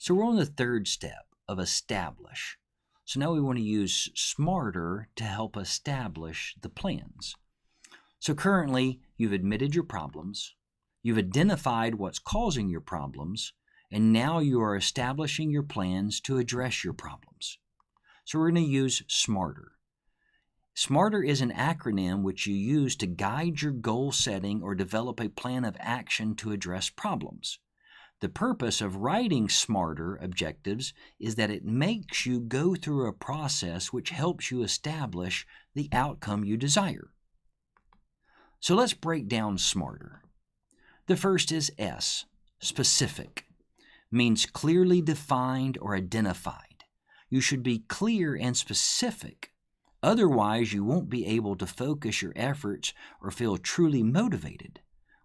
So we're on the third step of establish. So now we want to use S.M.A.R.T.E.R to help establish the plans. So currently, you've admitted your problems, you've identified what's causing your problems, and now you are establishing your plans to address your problems. So we're going to use S.M.A.R.T.E.R. S.M.A.R.T.E.R is an acronym which you use to guide your goal setting or develop a plan of action to address problems. The purpose of writing S.M.A.R.T.E.R objectives is that it makes you go through a process which helps you establish the outcome you desire. So let's break down S.M.A.R.T.E.R. The first is S, specific, means clearly defined or identified. You should be clear and specific. Otherwise, you won't be able to focus your efforts or feel truly motivated.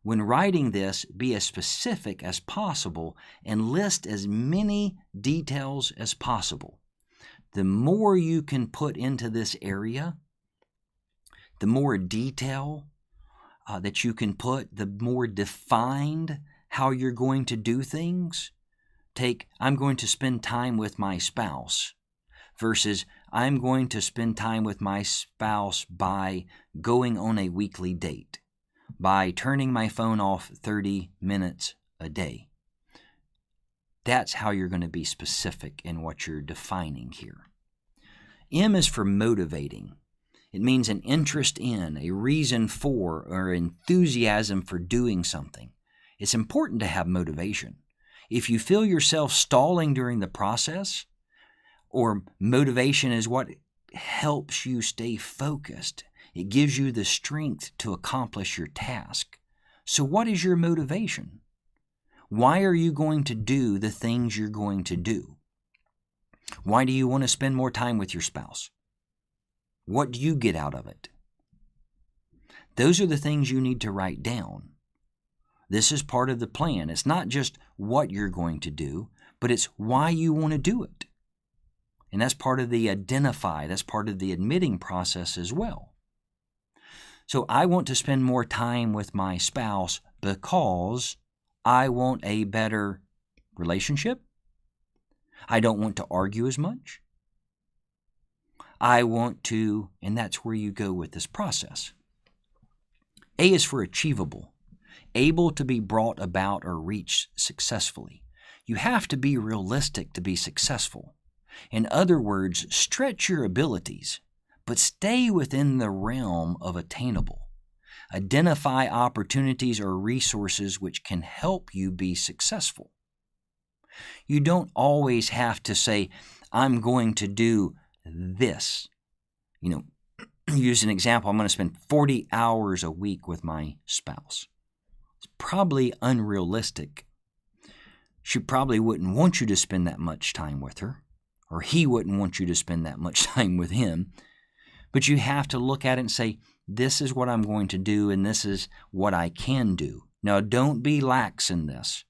When writing this, be as specific as possible and list as many details as possible. The more you can put into this area, the more detail that you can put, the more defined how you're going to do things. Take, I'm going to spend time with my spouse versus I'm going to spend time with my spouse by going on a weekly date, by turning my phone off 30 minutes a day. That's how you're going to be specific in what you're defining here. M is for motivating. It means an interest in, a reason for, or enthusiasm for doing something. It's important to have motivation. If you feel yourself stalling during the process, or motivation is what helps you stay focused, it gives you the strength to accomplish your task. So what is your motivation? Why are you going to do the things you're going to do? Why do you want to spend more time with your spouse? What do you get out of it? Those are the things you need to write down. This is part of the plan. It's not just what you're going to do, but it's why you want to do it. And that's part of the identify, that's part of the admitting process as well. So I want to spend more time with my spouse because I want a better relationship. I don't want to argue as much. I want to, and that's where you go with this process. A is for achievable, able to be brought about or reached successfully. You have to be realistic to be successful. In other words, stretch your abilities, but stay within the realm of attainable. Identify opportunities or resources which can help you be successful. You don't always have to say, I'm going to do this. Use an example, I'm going to spend 40 hours a week with my spouse. It's probably unrealistic. She probably wouldn't want you to spend that much time with her, or he wouldn't want you to spend that much time with him. But you have to look at it and say, this is what I'm going to do, and this is what I can do. Now, don't be lax in this.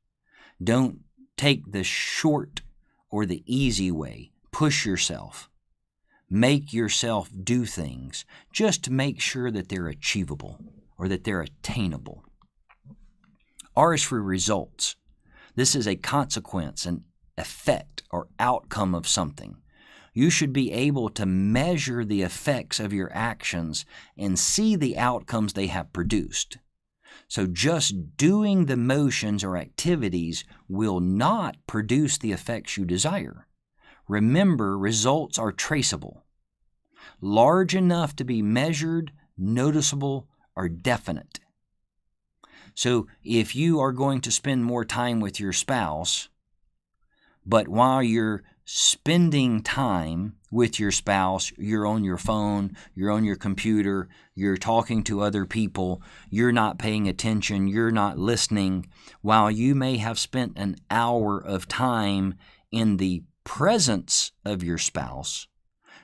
Don't take the short or the easy way. Push yourself. Make yourself do things just to make sure that they're achievable or that they're attainable. R is for results. This is a consequence, an effect or outcome of something. You should be able to measure the effects of your actions and see the outcomes they have produced. So just doing the motions or activities will not produce the effects you desire. Remember, results are traceable, large enough to be measured, noticeable, or definite. So if you are going to spend more time with your spouse, but while you're spending time with your spouse, you're on your phone, you're on your computer, you're talking to other people, you're not paying attention, you're not listening, while you may have spent an hour of time in the presence of your spouse,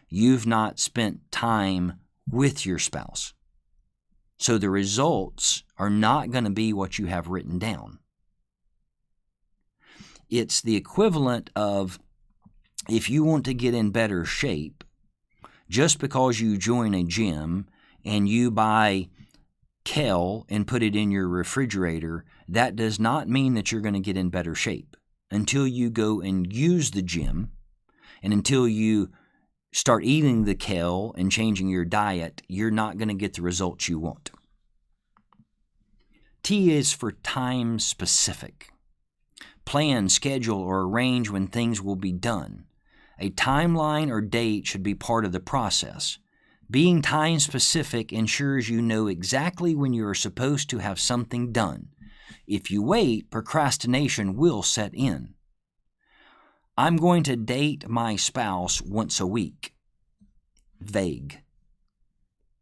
you've not spent time with your spouse. So the results are not going to be what you have written down. It's the equivalent of, if you want to get in better shape, just because you join a gym and you buy kale and put it in your refrigerator, that does not mean that you're going to get in better shape. until you go and use the gym and until you start eating the kale and changing your diet, you're not going to get the results you want. T is for time specific. Plan, schedule, or arrange when things will be done. A timeline or date should be part of the process. Being time specific ensures you know exactly when you are supposed to have something done. If you wait, procrastination will set in. I'm going to date my spouse once a week. Vague.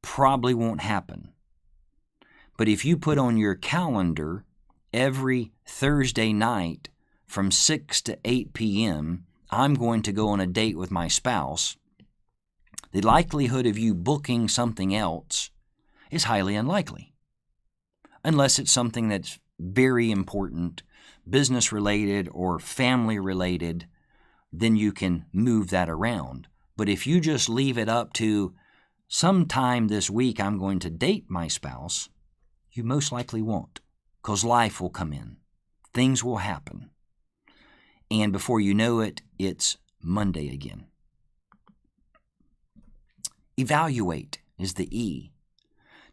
Probably won't happen. But if you put on your calendar every Thursday night from 6 to 8 p.m., I'm going to go on a date with my spouse, the likelihood of you booking something else is highly unlikely. Unless it's something that's very important, business-related or family-related, then you can move that around. But if you just leave it up to sometime this week I'm going to date my spouse, you most likely won't, because life will come in. Things will happen. And before you know it, it's Monday again. Evaluate is the E.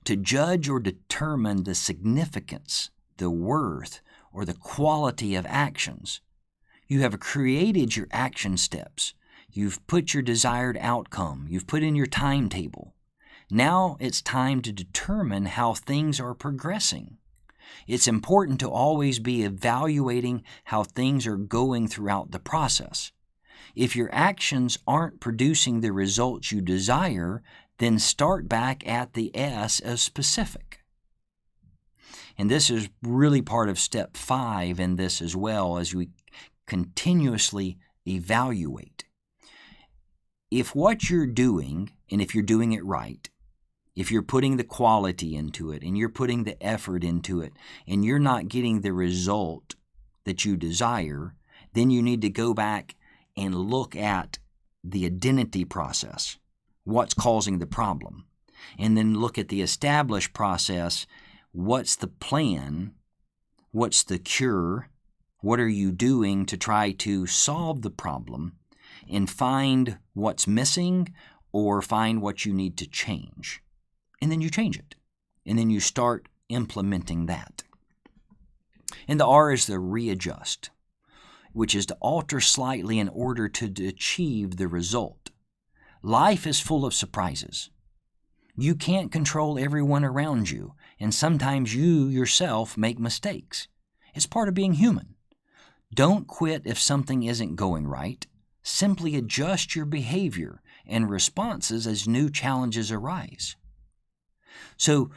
To judge or determine the significance, the worth, or the quality of actions. You have created your action steps. You've put your desired outcome. You've put in your timetable. Now it's time to determine how things are progressing. It's important to always be evaluating how things are going throughout the process. If your actions aren't producing the results you desire, then start back at the S of specific. And this is really part of step 5 in this as well, as we continuously evaluate. If what you're doing, and if you're doing it right, if you're putting the quality into it and you're putting the effort into it and you're not getting the result that you desire, then you need to go back and look at the identity process, what's causing the problem, and then look at the established process, what's the plan, what's the cure, what are you doing to try to solve the problem, and find what's missing or find what you need to change. And then you change it. And then you start implementing that. And the R is the readjust, which is to alter slightly in order to achieve the result. Life is full of surprises. You can't control everyone around you, and sometimes you yourself make mistakes. It's part of being human. Don't quit if something isn't going right. Simply adjust your behavior and responses as new challenges arise. So,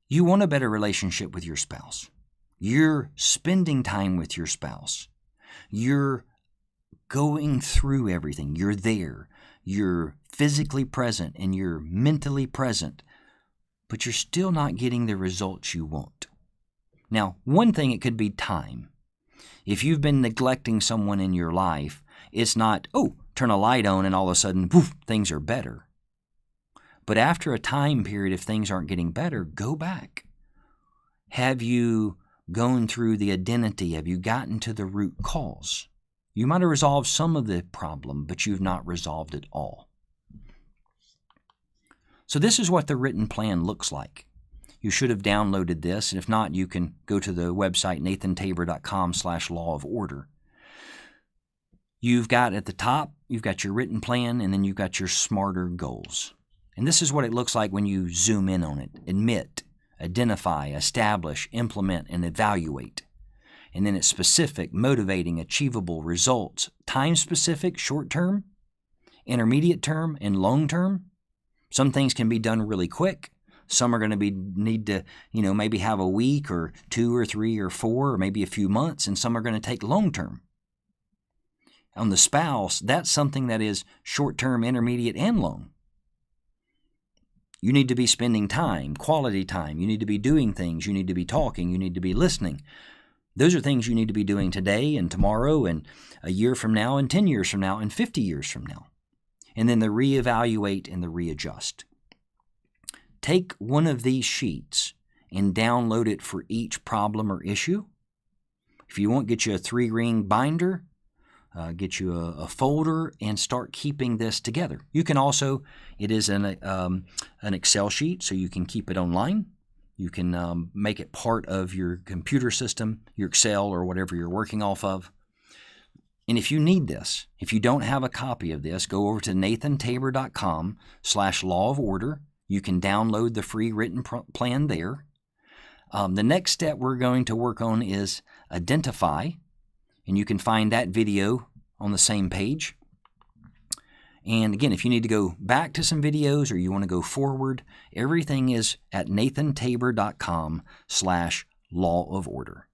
you want a better relationship with your spouse. You're spending time with your spouse. You're going through everything. You're there. You're physically present and you're mentally present, but you're still not getting the results you want. Now, one thing, it could be time. If you've been neglecting someone in your life, it's not, turn a light on and all of a sudden, poof, things are better. But after a time period, if things aren't getting better, go back. Have you gone through the identity? Have you gotten to the root cause? You might have resolved some of the problem, but you've not resolved it all. So this is what the written plan looks like. You should have downloaded this, and if not, you can go to the website nathantabor.com/law-of-order. You've got at the top, you've got your written plan, and then you've got your SMART-E.R goals. And this is what it looks like when you zoom in on it. Admit, identify, establish, implement, and evaluate. And then it's specific, motivating, achievable, results, time-specific, short-term, intermediate term, and long-term. Some things can be done really quick. Some are going to need to, maybe have a week or 2 or 3 or 4 or maybe a few months, and some are going to take long-term. On the spouse, that's something that is short-term, intermediate, and long. You need to be spending time, quality time. You need to be doing things. You need to be talking. You need to be listening. Those are things you need to be doing today and tomorrow and a year from now and 10 years from now and 50 years from now. And then the reevaluate and the readjust. Take one of these sheets and download it for each problem or issue. If you want, get you a 3-ring binder, get you a folder, and start keeping this together. You can also, it is an Excel sheet, so you can keep it online. You can make it part of your computer system, your Excel, or whatever you're working off of. And if you need this, if you don't have a copy of this, go over to nathantabor.com/law of order. You can download the free written plan there. The next step we're going to work on is identify, and you can find that video on the same page. And again, if you need to go back to some videos or you want to go forward, everything is at nathantabor.com/law of order.